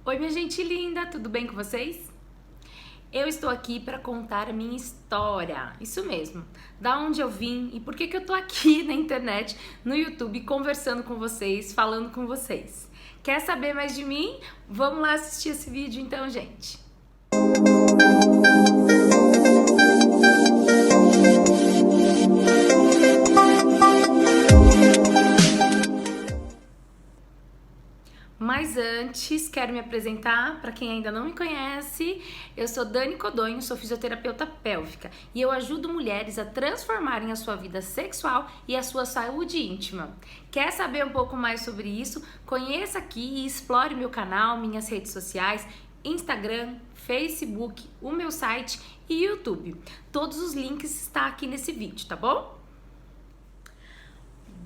Oi, minha gente linda, tudo bem com vocês? Eu estou aqui para contar a minha história, isso mesmo, da onde eu vim e por que eu tô aqui na internet, no YouTube, conversando com vocês, falando com vocês. Quer saber mais de mim? Vamos lá assistir esse vídeo então, gente. Mas antes, quero me apresentar para quem ainda não me conhece. Eu sou Dani Codonho, sou fisioterapeuta pélvica e eu ajudo mulheres a transformarem a sua vida sexual e a sua saúde íntima. Quer saber um pouco mais sobre isso? Conheça aqui e explore meu canal, minhas redes sociais, Instagram, Facebook, o meu site e YouTube. Todos os links estão aqui nesse vídeo, tá bom?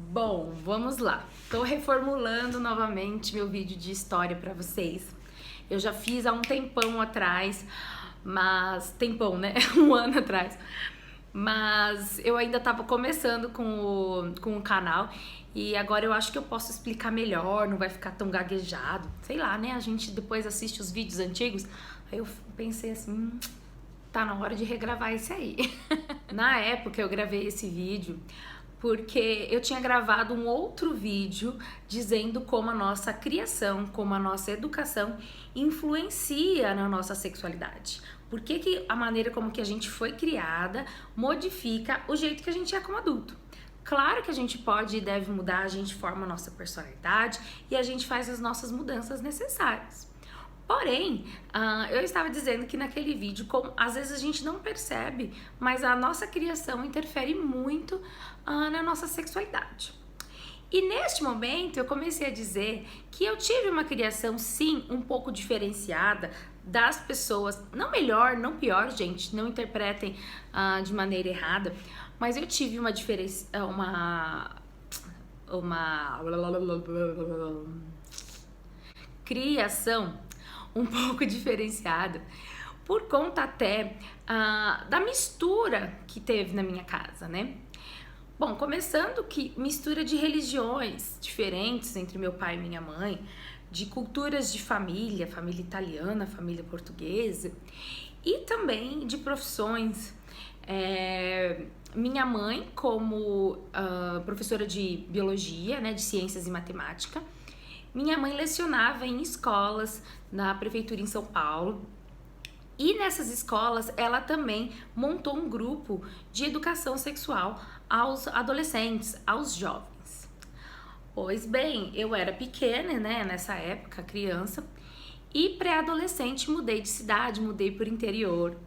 Bom, vamos lá. Tô reformulando novamente meu vídeo de história para vocês. Eu já fiz há um tempão atrás, mas tempão, né? Um ano atrás. Mas eu ainda tava começando com o canal e agora eu acho que eu posso explicar melhor, não vai ficar tão gaguejado. Sei lá, né? A gente depois assiste os vídeos antigos. Aí eu pensei assim, tá na hora de regravar esse aí. Na época eu gravei esse vídeo porque eu tinha gravado um outro vídeo dizendo como a nossa criação, como a nossa educação influencia na nossa sexualidade. Por que a maneira como que a gente foi criada modifica o jeito que a gente é como adulto. Claro que a gente pode e deve mudar, a gente forma a nossa personalidade e a gente faz as nossas mudanças necessárias. Porém, eu estava dizendo que naquele vídeo, como às vezes a gente não percebe, mas a nossa criação interfere muito na nossa sexualidade. E neste momento eu comecei a dizer que eu tive uma criação sim um pouco diferenciada das pessoas, não melhor, não pior, gente, não interpretem de maneira errada, mas eu tive uma diferença, uma criação um pouco diferenciada por conta até da mistura que teve na minha casa, né? Bom, começando que mistura de religiões diferentes entre meu pai e minha mãe, de culturas de família, família italiana, família portuguesa, e também de profissões. Minha mãe como professora de biologia, né, de ciências e matemática. Minha mãe lecionava em escolas na prefeitura em São Paulo. E nessas escolas, ela também montou um grupo de educação sexual aos adolescentes, aos jovens. Pois bem, eu era pequena, né, nessa época, criança, e pré-adolescente mudei de cidade, mudei para o interior.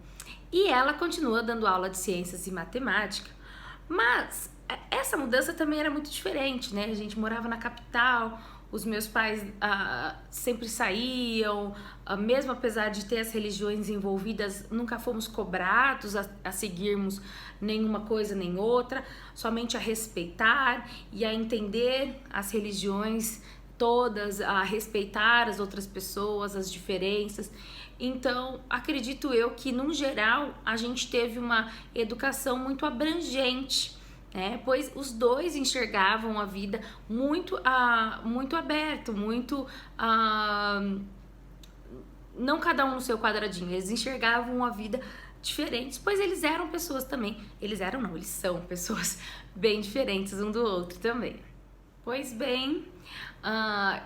E ela continua dando aula de ciências e matemática, mas essa mudança também era muito diferente, né? A gente morava na capital, os meus pais sempre saíam, mesmo apesar de ter as religiões envolvidas, nunca fomos cobrados a seguirmos nenhuma coisa nem outra, somente a respeitar e a entender as religiões todas, a respeitar as outras pessoas, as diferenças. Então, acredito eu que, no geral, a gente teve uma educação muito abrangente, pois os dois enxergavam a vida muito aberto, muito não cada um no seu quadradinho, eles enxergavam a vida diferentes, pois eles eram pessoas também, eles são pessoas bem diferentes um do outro também. Pois bem,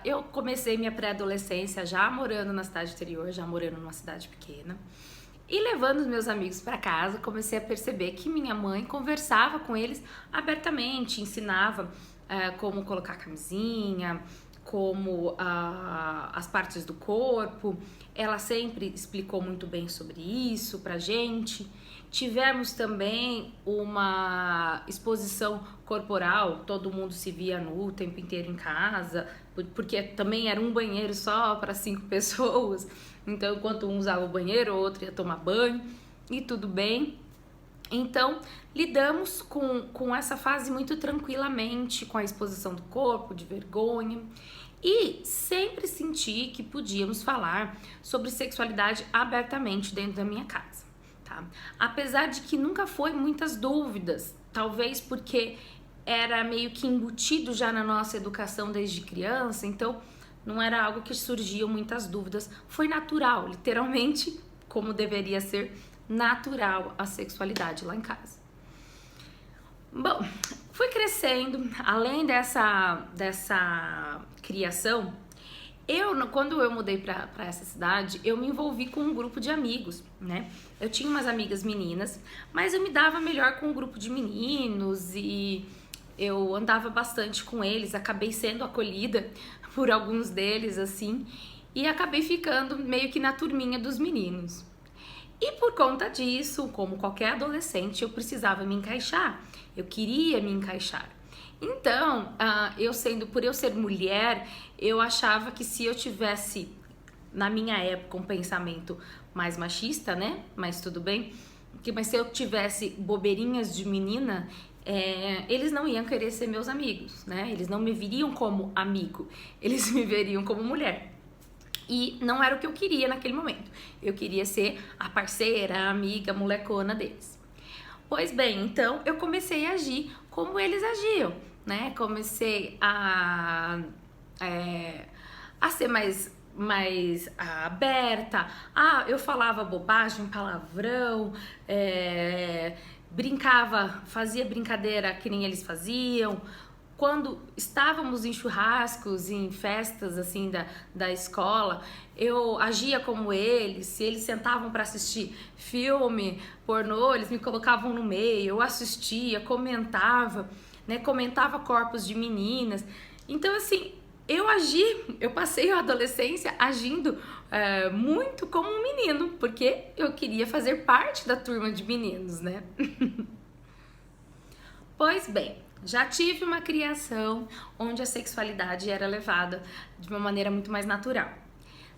eu comecei minha pré-adolescência já morando na cidade interior, já morando numa cidade pequena. E levando os meus amigos para casa, comecei a perceber que minha mãe conversava com eles abertamente, ensinava como colocar camisinha, como as partes do corpo. Ela sempre explicou muito bem sobre isso pra gente. Tivemos também uma exposição corporal, todo mundo se via nu o tempo inteiro em casa, porque também era um banheiro só para 5 pessoas, então enquanto um usava o banheiro, o outro ia tomar banho e tudo bem. Então lidamos com essa fase muito tranquilamente, com a exposição do corpo, de vergonha. E sempre senti que podíamos falar sobre sexualidade abertamente dentro da minha casa. Tá? Apesar de que nunca foi muitas dúvidas, talvez porque era meio que embutido já na nossa educação desde criança, então não era algo que surgiam muitas dúvidas, foi natural, literalmente, como deveria ser natural a sexualidade lá em casa. Bom, fui crescendo, além dessa criação, quando eu mudei pra essa cidade, eu me envolvi com um grupo de amigos, né? Eu tinha umas amigas meninas, mas eu me dava melhor com um grupo de meninos e eu andava bastante com eles, acabei sendo acolhida por alguns deles, assim, e acabei ficando meio que na turminha dos meninos. E por conta disso, como qualquer adolescente, eu precisava me encaixar, eu queria me encaixar. Então, por eu ser mulher, eu achava que se eu tivesse, na minha época, um pensamento mais machista, né? Mas tudo bem. Mas se eu tivesse bobeirinhas de menina, eles não iam querer ser meus amigos, né? Eles não me viriam como amigo, eles me veriam como mulher. E não era o que eu queria naquele momento. Eu queria ser a parceira, a amiga, a molecona deles. Pois bem, então eu comecei a agir como eles agiam, né? Comecei a ser mais aberta. Eu falava bobagem, palavrão, brincava, fazia brincadeira que nem eles faziam. Quando estávamos em churrascos, em festas assim da escola, eu agia como eles. Se eles sentavam para assistir filme pornô, eles me colocavam no meio, eu assistia, comentava, né? Comentava corpos de meninas. Então assim, eu passei a adolescência agindo muito como um menino, porque eu queria fazer parte da turma de meninos, né? Pois bem, já tive uma criação onde a sexualidade era levada de uma maneira muito mais natural.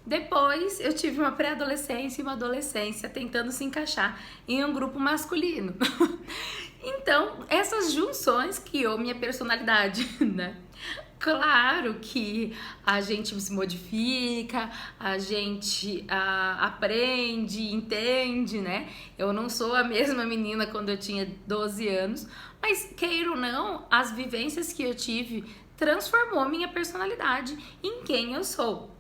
Depois eu tive uma pré-adolescência e uma adolescência tentando se encaixar em um grupo masculino. Então, essas junções criou minha personalidade, né? Claro que a gente se modifica, a gente aprende, entende, né? Eu não sou a mesma menina quando eu tinha 12 anos, mas queira ou não, as vivências que eu tive transformou minha personalidade em quem eu sou.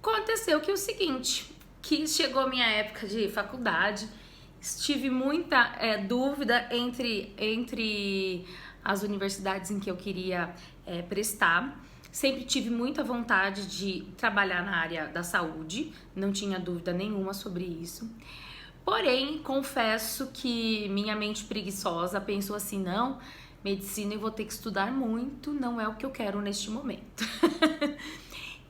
Aconteceu que é o seguinte, que chegou minha época de faculdade, tive muita dúvida entre as universidades em que eu queria prestar. Sempre tive muita vontade de trabalhar na área da saúde, não tinha dúvida nenhuma sobre isso. Porém, confesso que minha mente preguiçosa pensou assim, não, medicina eu vou ter que estudar muito, não é o que eu quero neste momento.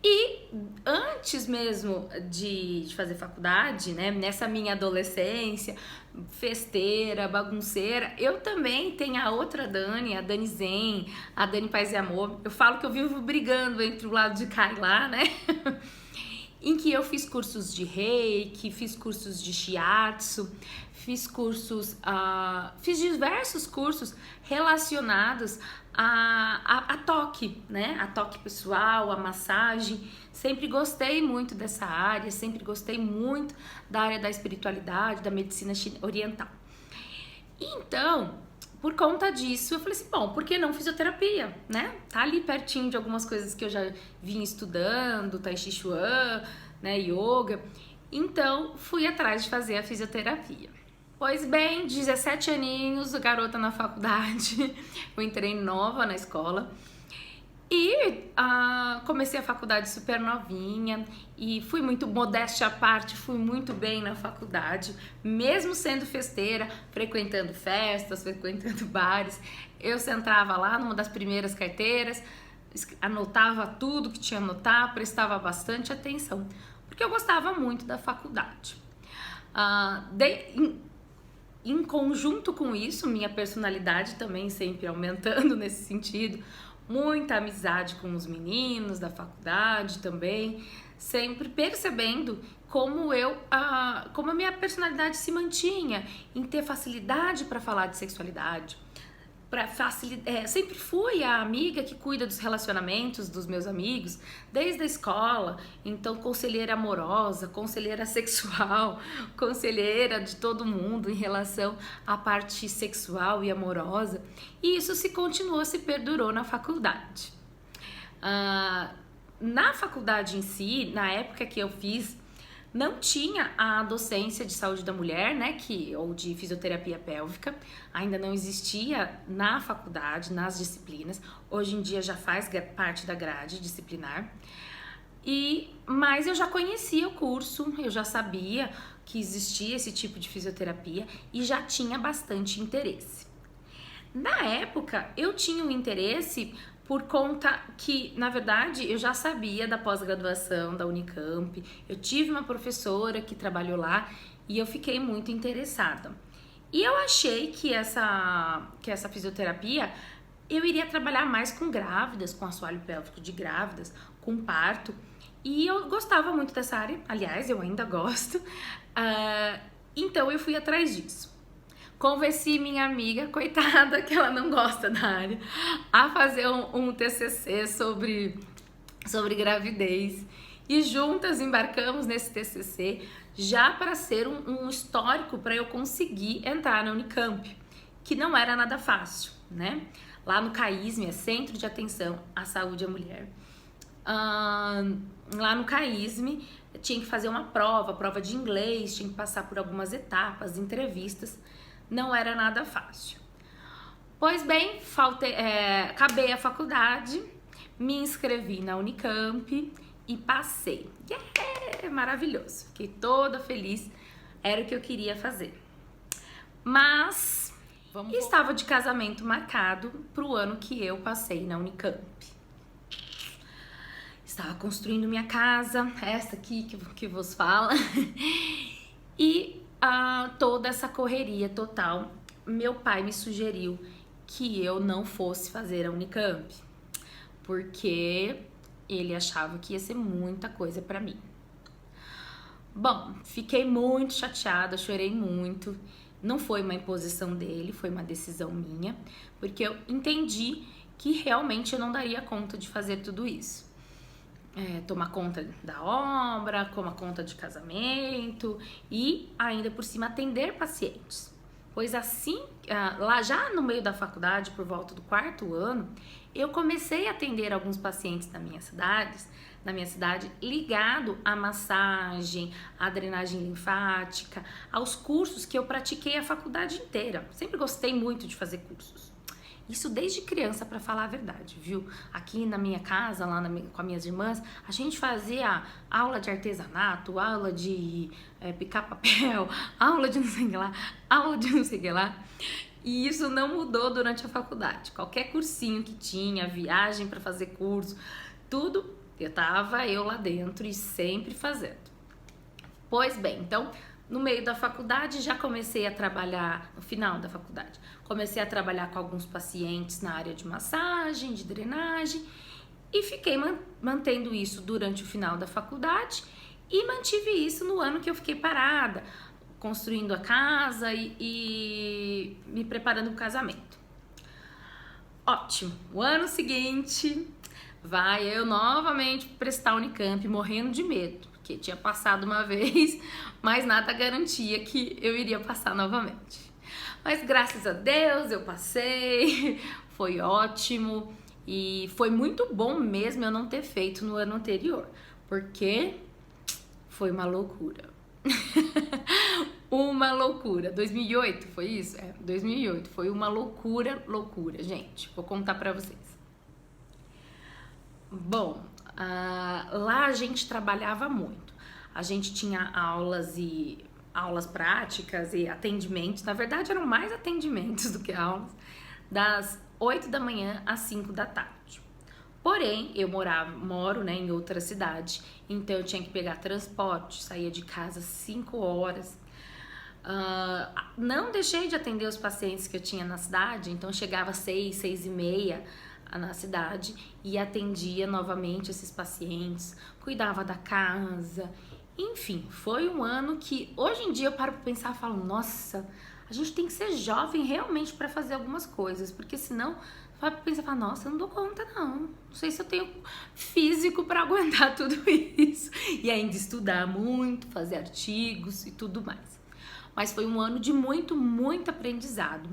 E antes mesmo de fazer faculdade, né, nessa minha adolescência, festeira, bagunceira, eu também tenho a outra Dani, a Dani Zen, a Dani Paz e Amor. Eu falo que eu vivo brigando entre o lado de cá e lá, né? Em que eu fiz cursos de reiki, fiz cursos de shiatsu, fiz diversos cursos relacionados a toque, né? A toque pessoal, a massagem. Sempre gostei muito dessa área, sempre gostei muito da área da espiritualidade, da medicina oriental. Então, por conta disso, eu falei assim, bom, por que não fisioterapia, né? Tá ali pertinho de algumas coisas que eu já vim estudando, Tai Chi Chuan, né, yoga. Então, fui atrás de fazer a fisioterapia. Pois bem, 17 aninhos, garota na faculdade, eu entrei nova na escola e comecei a faculdade super novinha e fui muito modéstia à parte, fui muito bem na faculdade, mesmo sendo festeira, frequentando festas, frequentando bares. Eu sentava lá numa das primeiras carteiras, anotava tudo que tinha a anotar, prestava bastante atenção, porque eu gostava muito da faculdade. Em conjunto com isso, minha personalidade também sempre aumentando nesse sentido, muita amizade com os meninos da faculdade também, sempre percebendo como a minha personalidade se mantinha em ter facilidade para falar de sexualidade. Sempre fui a amiga que cuida dos relacionamentos dos meus amigos desde a escola, então conselheira amorosa, conselheira sexual, conselheira de todo mundo em relação à parte sexual e amorosa, e isso se perdurou na faculdade. Na faculdade em si, na época que eu fiz, não tinha a docência de saúde da mulher, né, ou de fisioterapia pélvica, ainda não existia na faculdade, nas disciplinas. Hoje em dia já faz parte da grade disciplinar. Mas eu já conhecia o curso, eu já sabia que existia esse tipo de fisioterapia e já tinha bastante interesse. Na época, eu tinha um interesse por conta que, na verdade, eu já sabia da pós-graduação da Unicamp, eu tive uma professora que trabalhou lá e eu fiquei muito interessada. E eu achei que essa fisioterapia, eu iria trabalhar mais com grávidas, com assoalho pélvico de grávidas, com parto, e eu gostava muito dessa área, aliás, eu ainda gosto, então eu fui atrás disso. Convenci minha amiga, coitada, que ela não gosta da área, a fazer um TCC sobre gravidez. E juntas embarcamos nesse TCC já para ser um histórico para eu conseguir entrar na Unicamp, que não era nada fácil, né? Lá no CAISM, é Centro de Atenção à Saúde à Mulher. Lá no CAISM, tinha que fazer uma prova de inglês, tinha que passar por algumas etapas, entrevistas. Não era nada fácil. Pois bem, acabei a faculdade, me inscrevi na Unicamp e passei. Maravilhoso, fiquei toda feliz, era o que eu queria fazer. Mas estava de casamento marcado para o ano que eu passei na Unicamp. Estava construindo minha casa, essa aqui que vos fala, e toda essa correria total, meu pai me sugeriu que eu não fosse fazer a Unicamp, porque ele achava que ia ser muita coisa pra mim. Bom, fiquei muito chateada, chorei muito. Não foi uma imposição dele, foi uma decisão minha, porque eu entendi que realmente eu não daria conta de fazer tudo isso. Tomar conta da obra, tomar conta de casamento e ainda por cima atender pacientes. Pois assim, lá já no meio da faculdade, por volta do 4º ano, eu comecei a atender alguns pacientes na minha cidade, ligado à massagem, à drenagem linfática, aos cursos que eu pratiquei a faculdade inteira. Sempre gostei muito de fazer cursos. Isso desde criança, para falar a verdade, viu? Aqui na minha casa, lá com as minhas irmãs, a gente fazia aula de artesanato, aula de picar papel, aula de não sei o que lá, aula de não sei o que lá. E isso não mudou durante a faculdade. Qualquer cursinho que tinha, viagem para fazer curso, tudo, tava eu lá dentro e sempre fazendo. Pois bem, então, no meio da faculdade, já comecei a trabalhar, no final da faculdade, comecei a trabalhar com alguns pacientes na área de massagem, de drenagem, e fiquei mantendo isso durante o final da faculdade e mantive isso no ano que eu fiquei parada, construindo a casa e me preparando para o casamento. Ótimo! O ano seguinte, vai eu novamente prestar Unicamp, morrendo de medo, porque tinha passado uma vez, mas nada garantia que eu iria passar novamente. Mas graças a Deus eu passei, foi ótimo e foi muito bom mesmo eu não ter feito no ano anterior, porque foi uma loucura. Uma loucura. 2008 foi isso? 2008 foi uma loucura, gente. Vou contar pra vocês. Bom, lá a gente trabalhava muito. A gente tinha aulas práticas e atendimentos. Na verdade, eram mais atendimentos do que aulas, das 8 da manhã às 5 da tarde. Porém, eu moro, né, em outra cidade, então eu tinha que pegar transporte, saía de casa às 5 horas. Não deixei de atender os pacientes que eu tinha na cidade, então chegava às 6, 6h30 na cidade e atendia novamente esses pacientes, cuidava da casa. Enfim, foi um ano que hoje em dia eu paro pra pensar e falo, nossa, a gente tem que ser jovem realmente para fazer algumas coisas, porque senão vai pensar, fala, nossa, eu não dou conta não sei se eu tenho físico para aguentar tudo isso e ainda estudar muito, fazer artigos e tudo mais. Mas foi um ano de muito aprendizado.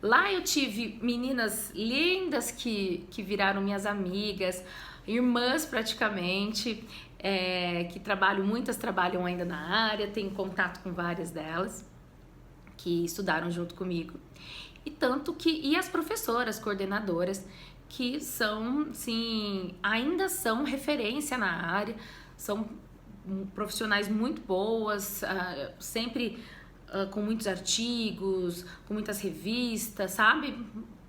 Lá eu tive meninas lindas que viraram minhas amigas, irmãs praticamente, que muitas trabalham ainda na área, tenho contato com várias delas que estudaram junto comigo. E as professoras, coordenadoras, que são, sim, ainda são referência na área, são profissionais muito boas, sempre com muitos artigos, com muitas revistas, sabe?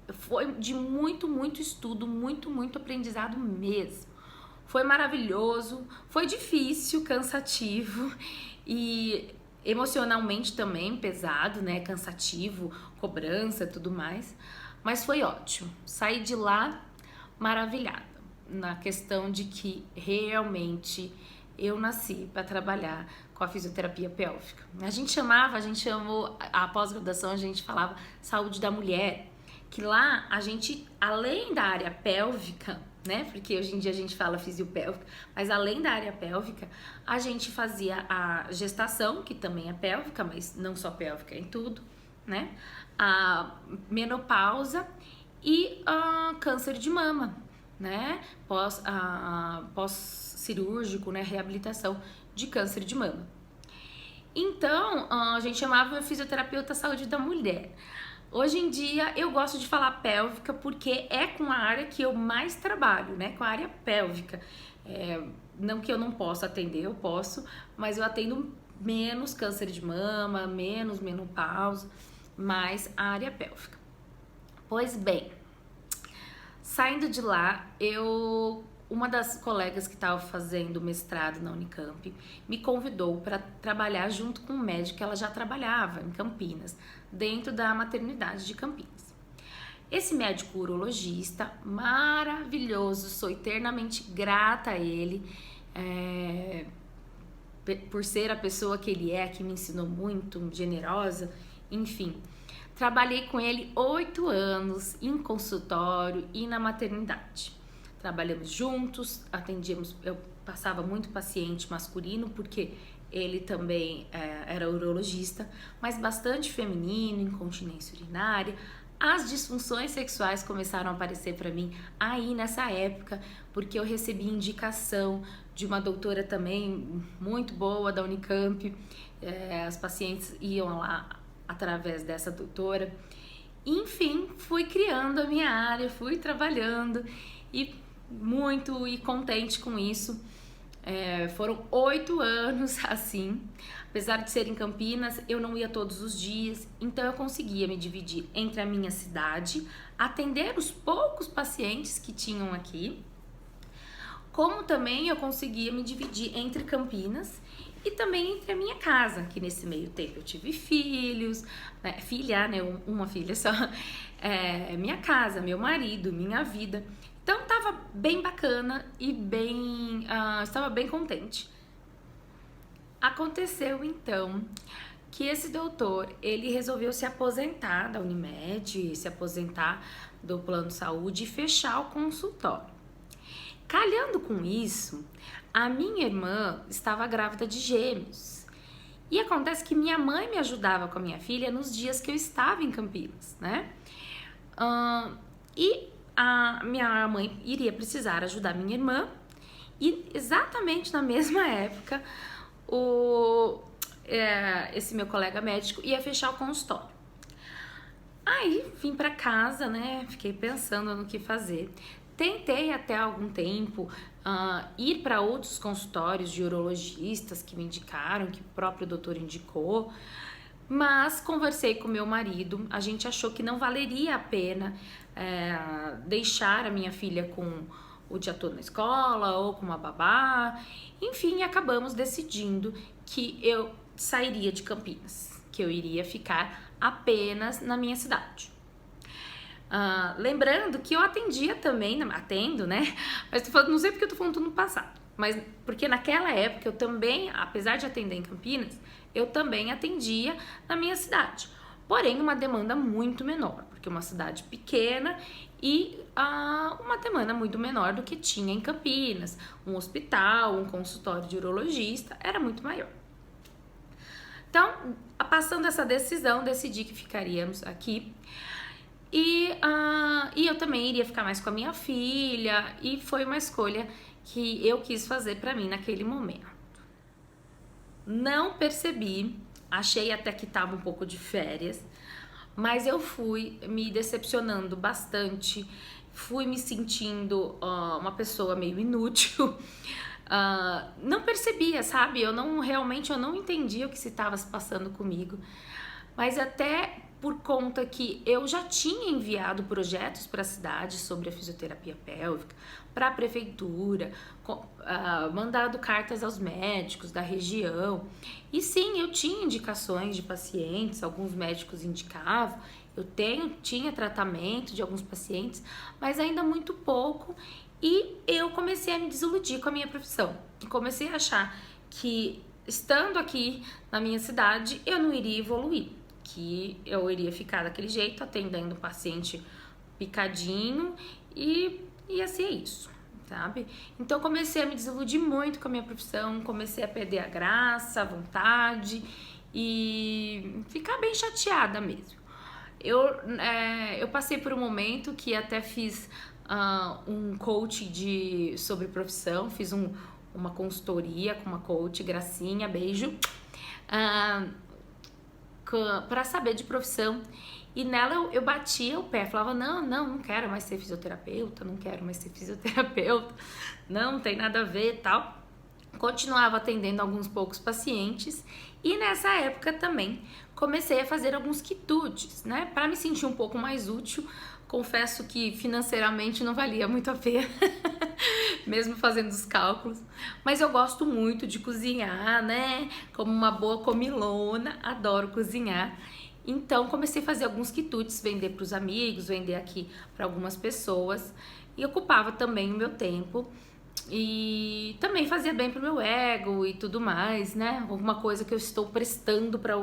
Foi de muito, muito estudo, muito, muito aprendizado mesmo. Foi maravilhoso, foi difícil, cansativo e emocionalmente também pesado, né? Cansativo, cobrança, tudo mais. Mas foi ótimo. Saí de lá maravilhada, na questão de que realmente eu nasci para trabalhar com a fisioterapia pélvica. A gente chamou a pós-graduação, a gente falava saúde da mulher, que lá a gente, além da área pélvica, né? Porque hoje em dia a gente fala fisiopélvica, mas além da área pélvica, a gente fazia a gestação, que também é pélvica, mas não só pélvica, em tudo, né? A menopausa e câncer de mama, né? Pós-cirúrgico, né? Reabilitação de câncer de mama. Então, a gente chamava fisioterapeuta saúde da mulher. Hoje em dia, eu gosto de falar pélvica porque é com a área que eu mais trabalho, né? Com a área pélvica. Não que eu não possa atender, eu posso, mas eu atendo menos câncer de mama, menos menopausa, mais a área pélvica. Pois bem, saindo de lá, uma das colegas que estava fazendo mestrado na Unicamp me convidou para trabalhar junto com um médico que ela já trabalhava em Campinas, dentro da maternidade de Campinas. Esse médico urologista maravilhoso, sou eternamente grata a ele, por ser a pessoa que ele é, que me ensinou muito, generosa, enfim. Trabalhei com ele 8 anos em consultório e na maternidade. Trabalhamos juntos, eu passava muito paciente masculino, porque ele também era urologista, mas bastante feminino, incontinência urinária. As disfunções sexuais começaram a aparecer para mim aí nessa época, porque eu recebi indicação de uma doutora também muito boa da Unicamp. As pacientes iam lá através dessa doutora. Enfim, fui criando a minha área, fui trabalhando e muito contente com isso. Foram 8 anos assim. Apesar de ser em Campinas, eu não ia todos os dias, então eu conseguia me dividir entre a minha cidade, atender os poucos pacientes que tinham aqui, como também eu conseguia me dividir entre Campinas e também entre a minha casa, que nesse meio tempo eu tive filhos, uma filha só, minha casa, meu marido, minha vida. Então tava bem bacana e estava bem contente. Aconteceu então que esse doutor, ele resolveu se aposentar da Unimed, se aposentar do plano de saúde e fechar o consultório. Calhando com isso, a minha irmã estava grávida de gêmeos. E acontece que minha mãe me ajudava com a minha filha nos dias que eu estava em Campinas, né? E a minha mãe iria precisar ajudar minha irmã. E exatamente na mesma época, esse meu colega médico ia fechar o consultório. Aí vim pra casa, né? Fiquei pensando no que fazer. Tentei até algum tempo ir para outros consultórios de urologistas que me indicaram, que o próprio doutor indicou, mas conversei com meu marido, a gente achou que não valeria a pena deixar a minha filha com o dia todo na escola ou com uma babá. Enfim, acabamos decidindo que eu sairia de Campinas, que eu iria ficar apenas na minha cidade. Lembrando que eu atendia também, atendo, né? Mas tô falando, não sei porque eu tô falando tudo no passado, mas porque naquela época eu também, apesar de atender em Campinas, eu também atendia na minha cidade. Porém, uma demanda muito menor, porque é uma cidade pequena e uma demanda muito menor do que tinha em Campinas. Um hospital, um consultório de urologista era muito maior. Então, passando essa decisão, decidi que ficaríamos aqui. E eu também iria ficar mais com a minha filha, e foi uma escolha que eu quis fazer pra mim naquele momento. Não percebi, achei até que tava um pouco de férias, mas eu fui me decepcionando bastante, fui me sentindo uma pessoa meio inútil. Não percebia, sabe? Eu não entendia o que se estava se passando comigo, mas até por conta que eu já tinha enviado projetos para a cidade sobre a fisioterapia pélvica, para a prefeitura, mandado cartas aos médicos da região, e sim, eu tinha indicações de pacientes, alguns médicos indicavam, tinha tratamento de alguns pacientes, mas ainda muito pouco, e eu comecei a me desiludir com a minha profissão, e comecei a achar que estando aqui na minha cidade eu não iria evoluir, que eu iria ficar daquele jeito, atendendo o paciente picadinho, e ia ser isso, sabe? Então comecei a me desiludir muito com a minha profissão, comecei a perder a graça, a vontade e ficar bem chateada mesmo. Eu passei por um momento que até fiz um coach sobre profissão, fiz uma consultoria com uma coach, Gracinha, beijo, para saber de profissão, e nela eu batia o pé, falava não quero mais ser fisioterapeuta, não tem nada a ver, tal. Continuava atendendo alguns poucos pacientes, e nessa época também comecei a fazer alguns quitutes, né, para me sentir um pouco mais útil. Confesso que financeiramente não valia muito a pena, mesmo fazendo os cálculos, mas eu gosto muito de cozinhar, né? Como uma boa comilona, adoro cozinhar. Então comecei a fazer alguns quitutes, vender para os amigos, vender aqui para algumas pessoas, e ocupava também o meu tempo, e também fazia bem pro meu ego e tudo mais, né? Alguma coisa que eu estou prestando para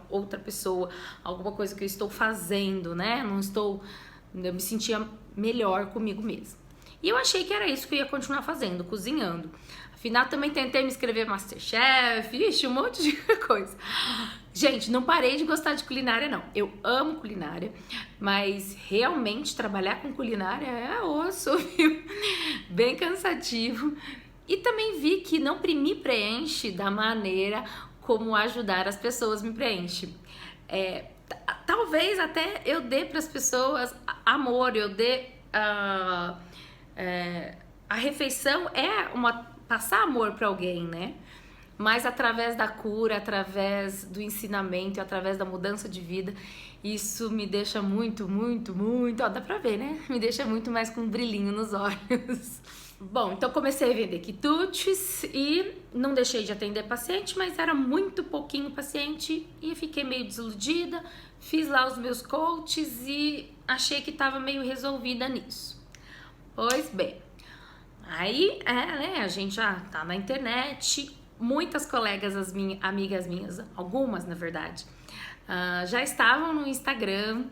outra pessoa, alguma coisa que eu estou fazendo, né? Eu me sentia melhor comigo mesma. E eu achei que era isso que eu ia continuar fazendo, cozinhando. Afinal, também tentei me inscrever MasterChef, ixi, um monte de coisa. Gente, não parei de gostar de culinária, não. Eu amo culinária, mas realmente trabalhar com culinária é osso, viu? Bem cansativo. E também vi que não me preenche da maneira como ajudar as pessoas me preenche. Talvez até eu dê para as pessoas amor, eu dê a refeição passar amor para alguém, né? Mas através da cura, através do ensinamento, através da mudança de vida, isso me deixa muito, dá pra ver, né? Me deixa muito mais com um brilhinho nos olhos. Bom, então comecei a vender quitutes e não deixei de atender paciente, mas era muito pouquinho paciente e fiquei meio desiludida. Fiz lá os meus coaches e achei que estava meio resolvida nisso. Pois bem, aí né, a gente já tá na internet, muitas colegas, amigas minhas, algumas na verdade, já estavam no Instagram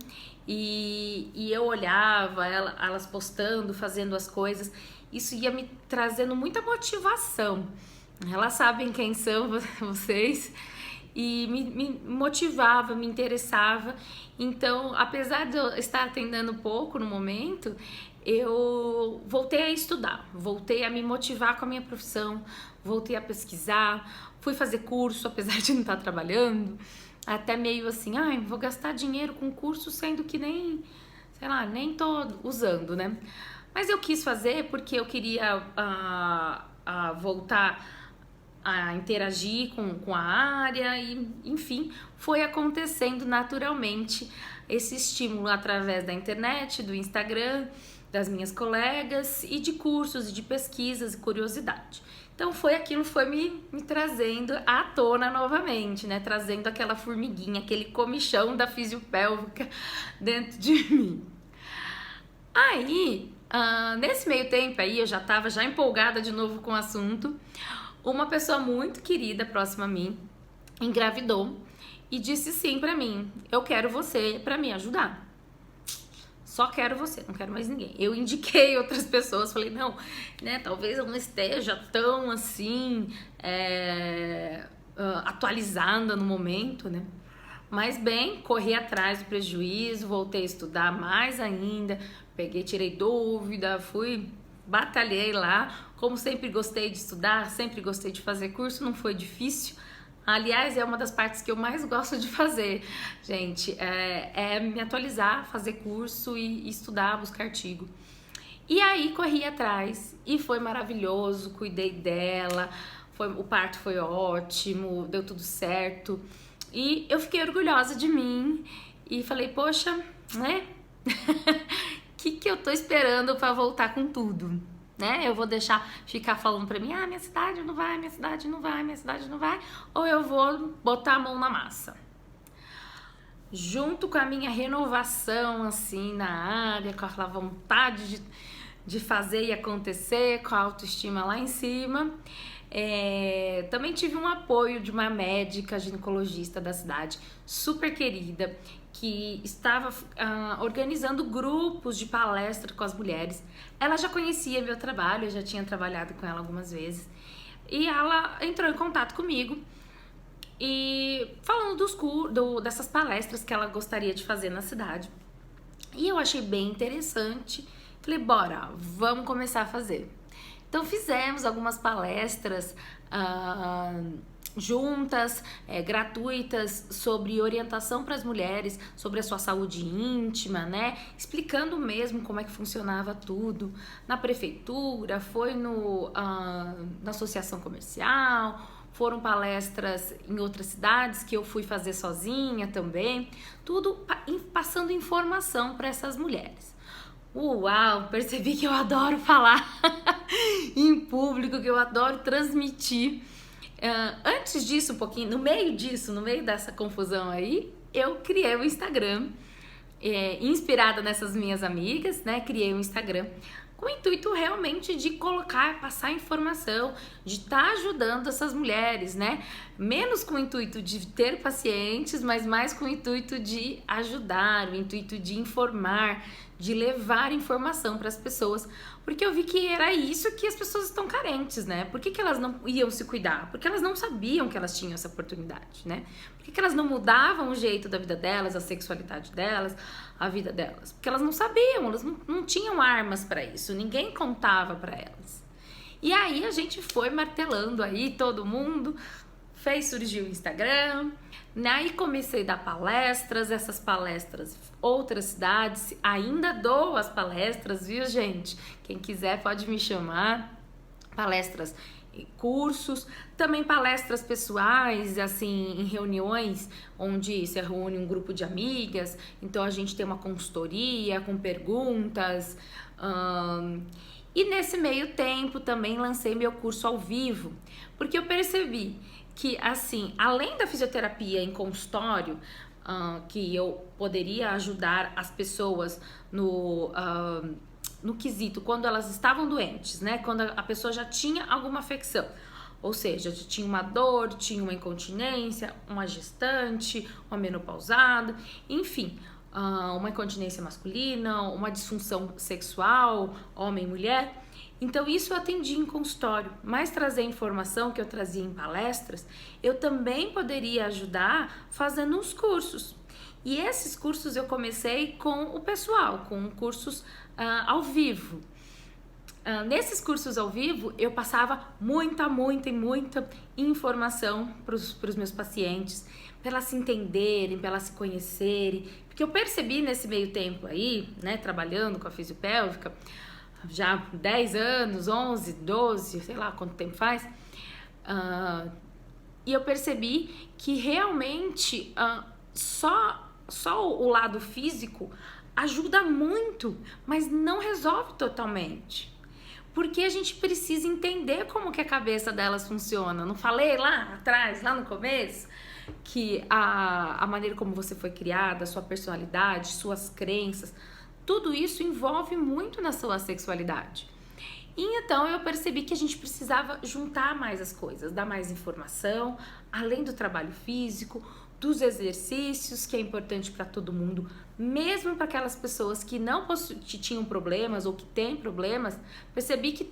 e eu olhava elas postando, fazendo as coisas. Isso ia me trazendo muita motivação. Elas sabem quem são vocês e me motivava, me interessava. Então, apesar de eu estar atendendo pouco no momento, eu voltei a estudar, voltei a me motivar com a minha profissão, voltei a pesquisar, fui fazer curso, apesar de não estar trabalhando, até meio assim, vou gastar dinheiro com curso, sendo que nem tô usando, né? Mas eu quis fazer porque eu queria voltar a interagir com a área e, enfim, foi acontecendo naturalmente esse estímulo através da internet, do Instagram, das minhas colegas e de cursos e de pesquisas e curiosidade. Então foi me trazendo à tona novamente, né? Trazendo aquela formiguinha, aquele comichão da fisiopélvica dentro de mim. Aí, nesse meio tempo aí, eu já estava empolgada de novo com o assunto. Uma pessoa muito querida, próxima a mim, engravidou e disse sim pra mim: eu quero você pra me ajudar. Só quero você, não quero mais ninguém. Eu indiquei outras pessoas, falei, não, né, talvez eu não esteja tão assim, atualizada no momento, né? Mas bem, corri atrás do prejuízo, voltei a estudar mais ainda, tirei dúvida, batalhei lá. Como sempre gostei de estudar, sempre gostei de fazer curso, não foi difícil. Aliás, é uma das partes que eu mais gosto de fazer, gente, é me atualizar, fazer curso e estudar, buscar artigo. E aí corri atrás e foi maravilhoso, cuidei dela, o parto foi ótimo, deu tudo certo. E eu fiquei orgulhosa de mim e falei, poxa, né? que eu tô esperando pra voltar com tudo, né? Eu vou deixar ficar falando pra mim, minha cidade não vai, minha cidade não vai, minha cidade não vai, ou eu vou botar a mão na massa. Junto com a minha renovação, assim, na área, com aquela vontade de fazer e acontecer, com a autoestima lá em cima, também tive um apoio de uma médica ginecologista da cidade, super querida, que estava organizando grupos de palestra com as mulheres. Ela já conhecia meu trabalho, eu já tinha trabalhado com ela algumas vezes. E ela entrou em contato comigo e falando dessas palestras que ela gostaria de fazer na cidade. E eu achei bem interessante. Falei, bora, vamos começar a fazer. Então fizemos algumas palestras juntas, gratuitas, sobre orientação para as mulheres, sobre a sua saúde íntima, né? Explicando mesmo como é que funcionava tudo. Na prefeitura, foi na associação comercial, foram palestras em outras cidades que eu fui fazer sozinha também. Tudo passando informação para essas mulheres. Uau, percebi que eu adoro falar em público, que eu adoro transmitir. Antes disso, um pouquinho, no meio dessa confusão aí, eu criei o Instagram, inspirada nessas minhas amigas, né? Criei o Instagram com o intuito realmente de passar informação, de estar ajudando essas mulheres, né? Menos com o intuito de ter pacientes, mas mais com o intuito de ajudar, o intuito de informar, de levar informação para as pessoas, porque eu vi que era isso que as pessoas estão carentes, né? Por que elas não iam se cuidar? Porque elas não sabiam que elas tinham essa oportunidade, né? Por que elas não mudavam o jeito da vida delas, a sexualidade delas, a vida delas? Porque elas não sabiam, elas não tinham armas para isso, ninguém contava para elas. E aí a gente foi martelando aí, todo mundo fez surgir o Instagram, aí comecei a dar palestras, essas palestras, outras cidades, ainda dou as palestras, viu, gente? Quem quiser pode me chamar, palestras, cursos, também palestras pessoais, assim, em reuniões onde se reúne um grupo de amigas, então a gente tem uma consultoria com perguntas, e nesse meio tempo também lancei meu curso ao vivo, porque eu percebi que, assim, além da fisioterapia em consultório, que eu poderia ajudar as pessoas no quesito quando elas estavam doentes, né? Quando a pessoa já tinha alguma afecção, ou seja, já tinha uma dor, tinha uma incontinência, uma gestante, uma menopausada, enfim, uma incontinência masculina, uma disfunção sexual, homem e mulher. Então isso eu atendi em consultório, mas trazer informação que eu trazia em palestras, eu também poderia ajudar fazendo uns cursos. E esses cursos eu comecei com o pessoal, com cursos ao vivo. Nesses cursos ao vivo eu passava muita informação para os meus pacientes, para elas se entenderem, para elas se conhecerem, porque eu percebi nesse meio tempo aí, né, trabalhando com a fisiopélvica, já 10 anos, 11, 12, sei lá quanto tempo faz, e eu percebi que realmente só o lado físico ajuda muito, mas não resolve totalmente. Porque a gente precisa entender como que a cabeça delas funciona. Não falei lá atrás, lá no começo, que a maneira como você foi criada, sua personalidade, suas crenças, tudo isso envolve muito na sua sexualidade. E então eu percebi que a gente precisava juntar mais as coisas, dar mais informação, além do trabalho físico, dos exercícios, que é importante para todo mundo, mesmo para aquelas pessoas que não que tinham problemas ou que têm problemas. Percebi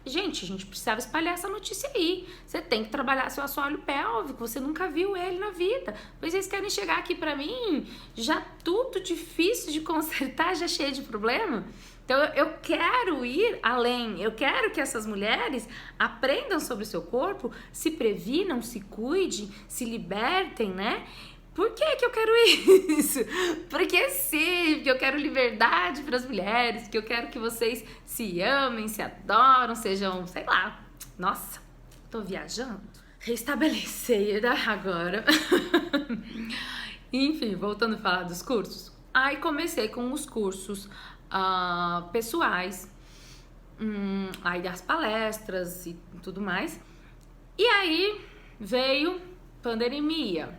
gente, a gente precisava espalhar essa notícia aí. Você tem que trabalhar seu assoalho pélvico, você nunca viu ele na vida. Pois vocês querem chegar aqui pra mim, já tudo difícil de consertar, já cheio de problema? Então eu quero ir além, eu quero que essas mulheres aprendam sobre o seu corpo, se previnam, se cuidem, se libertem, né? Por que eu quero isso? Porque sim, porque eu quero liberdade para as mulheres, que eu quero que vocês se amem, se adoram, sejam, sei lá, nossa, tô viajando. Restabelecer agora. Enfim, voltando a falar dos cursos. Aí comecei com os cursos pessoais, aí as palestras e tudo mais. E aí veio pandemia.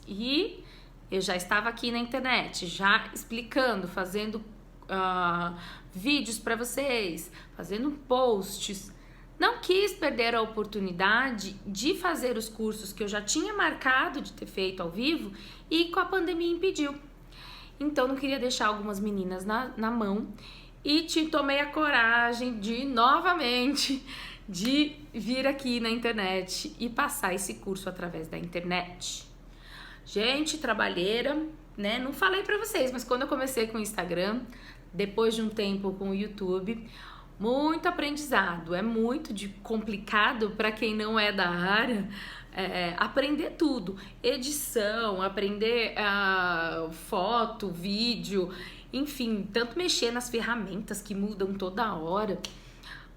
E eu já estava aqui na internet, já explicando, fazendo vídeos para vocês, fazendo posts. Não quis perder a oportunidade de fazer os cursos que eu já tinha marcado de ter feito ao vivo e com a pandemia impediu. Então não queria deixar algumas meninas na mão e tomei a coragem de novamente de vir aqui na internet e passar esse curso através da internet. Gente, trabalheira, né? Não falei pra vocês, mas quando eu comecei com o Instagram, depois de um tempo com o YouTube, muito aprendizado. É muito complicado para quem não é da área aprender tudo. Edição, aprender foto, vídeo, enfim, tanto mexer nas ferramentas que mudam toda hora.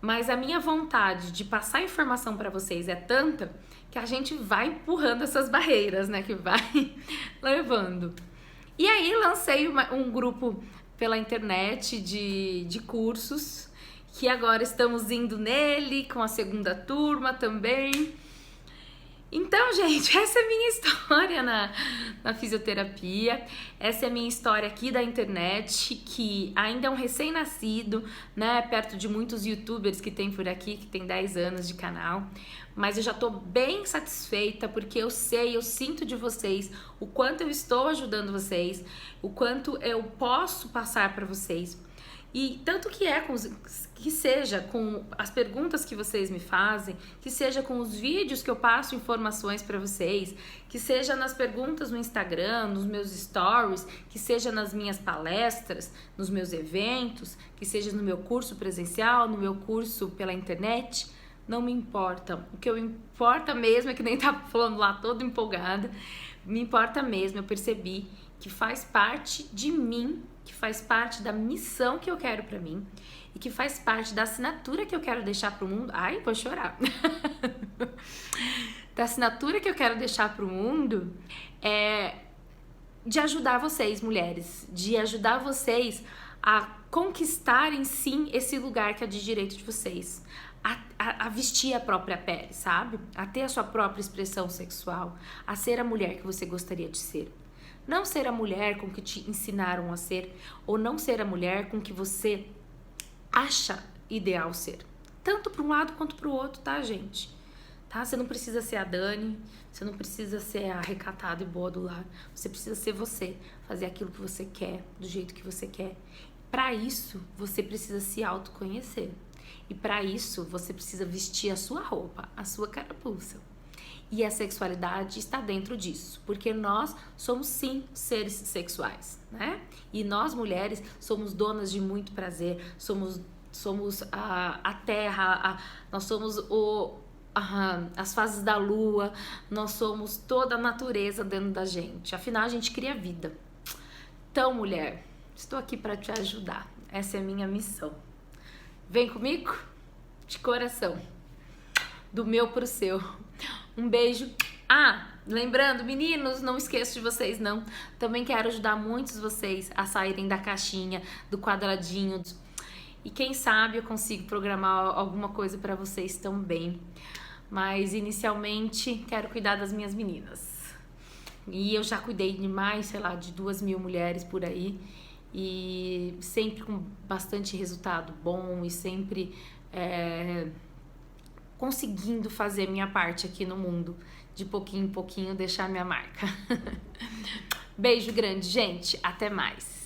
Mas a minha vontade de passar informação para vocês é tanta que a gente vai empurrando essas barreiras, né? Que vai levando. E aí lancei um grupo pela internet de cursos, que agora estamos indo nele com a segunda turma também. Então, gente, essa é a minha história na fisioterapia, essa é a minha história aqui da internet, que ainda é um recém-nascido, né, perto de muitos youtubers que tem por aqui, que tem 10 anos de canal, mas eu já tô bem satisfeita, porque eu sinto de vocês o quanto eu estou ajudando vocês, o quanto eu posso passar para vocês. E tanto que seja com as perguntas que vocês me fazem, que seja com os vídeos que eu passo informações para vocês, que seja nas perguntas no Instagram, nos meus stories, que seja nas minhas palestras, nos meus eventos, que seja no meu curso presencial, no meu curso pela internet, não me importa. O que eu importa mesmo é que nem tá falando lá toda empolgada, me importa mesmo, eu percebi que faz parte de mim, que faz parte da missão que eu quero pra mim e que faz parte da assinatura que eu quero deixar pro mundo. Ai, vou chorar. Da assinatura que eu quero deixar pro mundo é de ajudar vocês, mulheres, de ajudar vocês a conquistarem sim esse lugar que é de direito de vocês, a vestir a própria pele, sabe? A ter a sua própria expressão sexual, a ser a mulher que você gostaria de ser. Não ser a mulher com que te ensinaram a ser, ou não ser a mulher com que você acha ideal ser. Tanto para um lado quanto para o outro, tá, gente? Tá? Você não precisa ser a Dani, você não precisa ser a recatada e boa do lar. Você precisa ser você, fazer aquilo que você quer, do jeito que você quer. Para isso, você precisa se autoconhecer. E para isso, você precisa vestir a sua roupa, a sua carapuça. E a sexualidade está dentro disso, porque nós somos sim seres sexuais, né? E nós mulheres somos donas de muito prazer, somos a terra, nós somos as fases da lua, nós somos toda a natureza dentro da gente. Afinal, a gente cria vida. Então, mulher, estou aqui para te ajudar. Essa é a minha missão. Vem comigo? De coração. Do meu pro seu. Um beijo. Lembrando, meninos, não esqueço de vocês, não. Também quero ajudar muitos de vocês a saírem da caixinha, do quadradinho. E quem sabe eu consigo programar alguma coisa para vocês também. Mas, inicialmente, quero cuidar das minhas meninas. E eu já cuidei de mais, sei lá, de 2.000 mulheres por aí. E sempre com bastante resultado bom e sempre conseguindo fazer minha parte aqui no mundo, de pouquinho em pouquinho deixar minha marca. Beijo grande, gente, até mais.